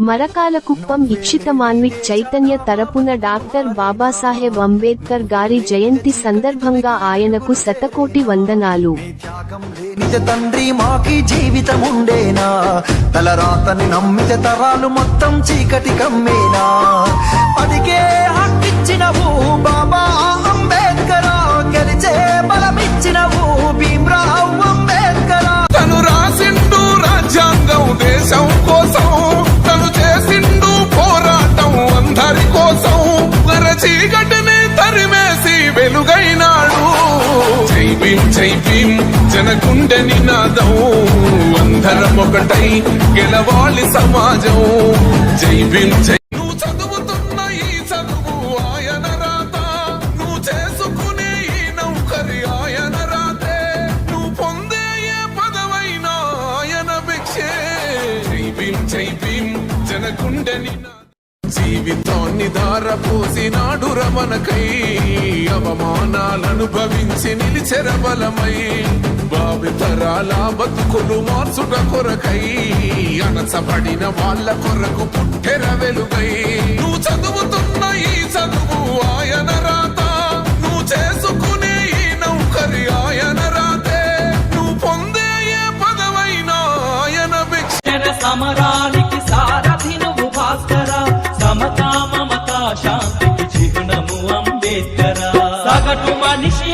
మరకాలకుప్పం ఇక్షితమాన్విక్ చైతన్య తరపున డాక్టర్ బాబాసాహెబ్ అంబేద్కర్ గారి జయంతి సందర్భంగా ఆయనకు శతకోటి వందనాలు. తండ్రి మాకి జీవితముండేనా, తలరాతని నమ్మితే తరాలు మొత్తం చీకటి కమ్మేనా, అదికే హక్కిచ్చినవు బాబా అంబేద్కర్, గెలిచే బలమిచ్చినవు భీమ్రావ్ అంబేద్కర్. తను రాసిండు రాజ్యాంగం దేశం కోసం, తను చేసిండు పోరాటం అందరి కోసం, చీకటిని తరిమేసి వెలుగైనాడు. జై భీమ్ జై భీమ్ జనగుండె నినాదం, అందరం ఒకటై గెలవాలి సమాజం. జై భీమ్ జై. నువ్వు చదువుతున్న ఈ చదువు ఆయన రాత, నువ్వు చేసుకునే ఈ నౌకరి ఆయన రాతే, నువ్వు పొందే ఏ పదవైనా ఆయన భిక్షే. జై భీమ్ జై భీమ్ జనగుండె నినాదం. జీవితాన్ని ధారపోసినాడు రమణకై, అవమానాలనుభవించి నిలిచెర బలమై, భావితరాల బతుకులు మార్చుట కొరకై, అణచబడిన వాళ్ళ కొరకు పుట్టెర వెలుగై. నువ్వు చదువుతున్న ఈ చదువు ఆయన రాత, నువ్వు చేసుకునే ఈ నౌకరి ఆయన రాతే, నువ్వు పొందే ఏ పదవైనా ఆయన భిక్ష. సమరానికి సారథి నువ్వు భాస్కర, సమతా మమతా శాంతికి చిహ్నము అంబేద్కర. సగటు మనిషి